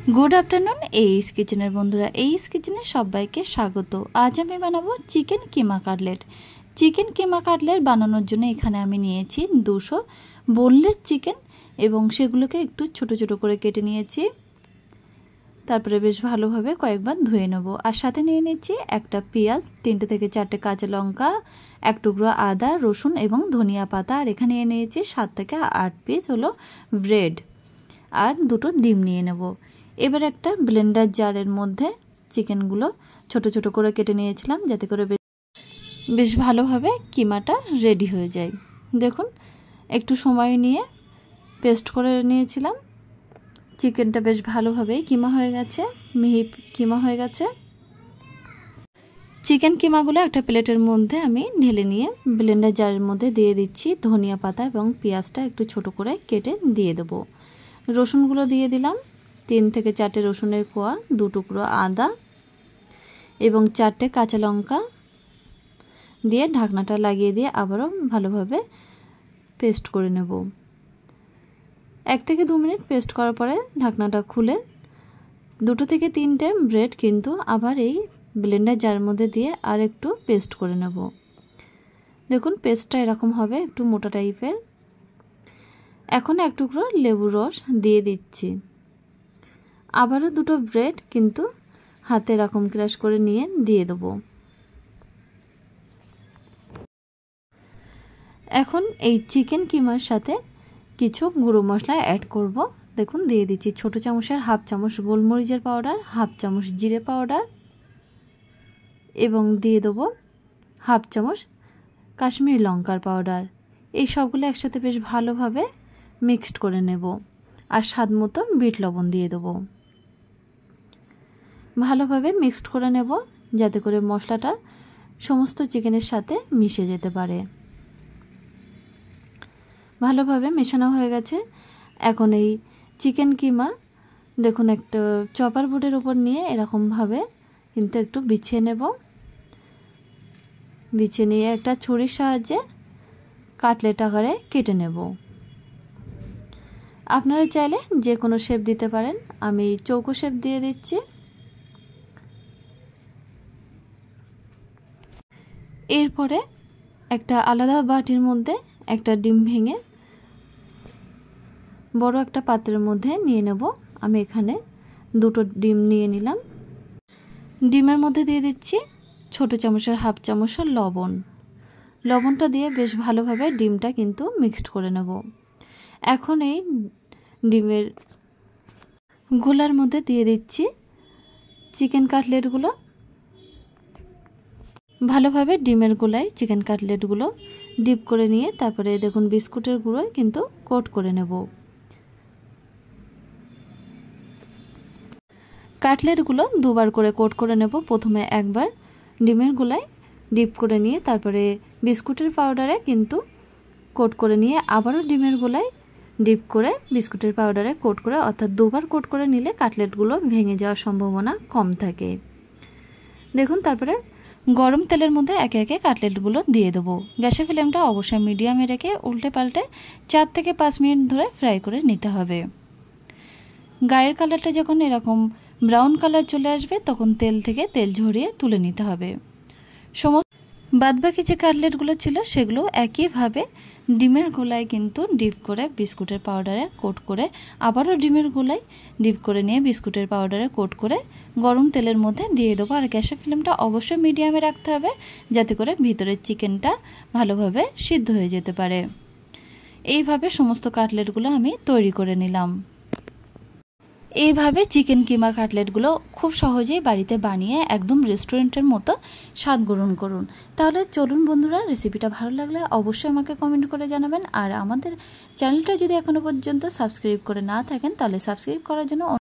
Good afternoon S किचेनर बंधुरा S किचेने सबाइके स्वागत। आज आमी बानाबो chicken keema cutlet. Chicken keema cutlet बानानोर जोन्नो एखाने आमी नियेछि 200 बोनलेस चिकेन एबं सेगुलोके एकटु छोटो छोटो करे केटे नियेछि। तारपरे बेश भालोभाबे कयेकबार धुए नेब। आर साथे निये निচ্ছি একটা পেঁয়াজ, 3টে থেকে 4টে কাঁচা লঙ্কা, এক টুকরো আদা, রসুন এবং ধনিয়া পাতা। আর এখানে নিয়ে নিয়েছি 7 থেকে 8 পিস হলো ব্রেড আর দুটো ডিম নিয়ে নেব। এবার একটা ব্লেন্ডার জারের মধ্যে চিকেনগুলো ছোট ছোট করে কেটে নিয়েছিলাম যাতে করে বেশ ভালোভাবে কিমাটা রেডি হয়ে যায়। দেখুন একটু সময় নিয়ে পেস্ট করে নিয়েছিলাম। চিকেনটা বেশ ভালোভাবে কিমা হয়ে গেছে, মিহি কিমা হয়ে গেছে। চিকেন কিমাগুলো একটা প্লেটের মধ্যে আমি ঢেলে নিয়ে ব্লেন্ডার জারের মধ্যে দিয়ে দিচ্ছি। ধনিয়া পাতা এবং পেঁয়াজটা একটু ছোট করে কেটে দিয়ে দেব। রসুনগুলো দিয়ে দিলাম, 3 থেকে 4টে রসুনের কোয়া, 2 টুকরো আদা এবং 4টে কাঁচা লঙ্কা দিয়ে ঢাকনাটা লাগিয়ে দিয়ে আবারও ভালোভাবে পেস্ট করে নেব। 1 থেকে 2 মিনিট পেস্ট করার পরে ঢাকনাটা খুলে 2 থেকে 3টে ব্রেড কিন্তু আবার এই ব্লেন্ডার জারের মধ্যে দিয়ে আর একটু পেস্ট করে নেব। দেখুন পেস্টটা এরকম হবে, একটু মোটা টাইপের। এখন এক টুকরো লেবুর রস দিয়ে দিচ্ছি। আবারও 2টো ব্রেড কিন্তু হাতে এরকম ক্রাশ করে নিয়ে দিয়ে দেব। এখন এই চিকেন কিমার সাথে কিছু গুঁড়ো মশলা অ্যাড করব। দেখুন দিয়ে দিচ্ছি ছোট চামচের হাফ চামচ গোলমরিচের পাউডার, হাফ চামচ জিরে পাউডার এবং দিয়ে দেব হাফ চামচ কাশ্মীরি লঙ্কার পাউডার। এই সবগুলো একসাথে বেশ ভালোভাবে মিক্সড করে নেব। আর স্বাদ মতো বিট লবণ দিয়ে দেব। ভালোভাবে মিক্সড করে নেব যাতে করে মশলাটা সমস্ত চিকেনের সাথে মিশে যেতে পারে। ভালোভাবে মেশানো হয়ে গেছে। এখন এই চিকেন কিমা দেখুন একটা চপার বোর্ডের উপর নিয়ে এরকমভাবে কিন্তু একটু বিছিয়ে নেব। বিছিয়ে নিয়ে একটা ছুরির সাহায্যে কাটলেট আকারে কেটে নেব। আপনারা চাইলে যে কোনো শেপ দিতে পারেন, আমি চৌকো শেপ দিয়ে দিচ্ছি। এরপরে একটা আলাদা বাটির মধ্যে একটা ডিম ভেঙে বড় একটা পাত্রের মধ্যে নিয়ে নেব। আমি এখানে 2টো ডিম নিয়ে নিলাম। ডিমের মধ্যে দিয়ে দিচ্ছি ছোট চামচের হাফ চামচ লবণ। লবণটা দিয়ে বেশ ভালোভাবে ডিমটা কিন্তু মিক্সড করে নেব। এখন এই ডিমের গোলার মধ্যে দিয়ে দিচ্ছি চিকেন কাটলেটগুলো। ভালোভাবে ডিমের গোলায় চিকেন কাটলেটগুলো ডিপ করে নিয়ে তারপরে দেখুন বিস্কুটের গুঁড়োয় কিন্তু কোট করে নেব। কাটলেটগুলো দুবার করে কোট করে নেব। প্রথমে একবার ডিমের গোলায় ডিপ করে নিয়ে তারপরে বিস্কুটের পাউডারে কিন্তু কোট করে নিয়ে আবারও ডিমের গোলায় ডিপ করে বিস্কুটের পাউডারে কোট করে, অর্থাৎ দুবার কোট করে নিলে কাটলেটগুলো ভেঙে যাওয়ার সম্ভাবনা কম থাকে। দেখুন তারপরে গরম তেলের মধ্যে একে একে কাটলেটগুলো দিয়ে দেবো। গ্যাসের ফ্লেমটা অবশ্যই মিডিয়ামে রেখে উল্টে পাল্টে 4 থেকে 5 মিনিট ধরে ফ্রাই করে নিতে হবে। গায়ের কালারটা যখন এরকম ব্রাউন কালার চলে আসবে তখন তেল থেকে তেল ঝরিয়ে তুলে নিতে হবে। সমস্ত বাদবাকি যে কাটলেটগুলো ছিল সেগুলো একইভাবে ডিমের গোলায় কিন্তু ডিপ করে বিস্কুটের পাউডারে কোট করে আবারও ডিমের গোলায় ডিপ করে নিয়ে বিস্কুটের পাউডারে কোট করে গরম তেলের মধ্যে দিয়ে দেবো। আর গ্যাসের ফ্লেমটা অবশ্যই মিডিয়ামে রাখতে হবে যাতে করে ভিতরের চিকেনটা ভালোভাবে সিদ্ধ হয়ে যেতে পারে। এইভাবে সমস্ত কাটলেটগুলো আমি তৈরি করে নিলাম। এইভাবে চিকেন কিমা কাটলেটগুলো খুব সহজেই বাড়িতে বানিয়ে একদম রেস্টুরেন্টের মতো স্বাদ গ্রহণ করুন। তাহলে চলুন বন্ধুরা, রেসিপিটা ভালো লাগলে অবশ্যই আমাকে কমেন্ট করে জানাবেন। আর আমাদের চ্যানেলটা যদি এখনও পর্যন্ত সাবস্ক্রাইব করে না থাকেন তাহলে সাবস্ক্রাইব করার জন্য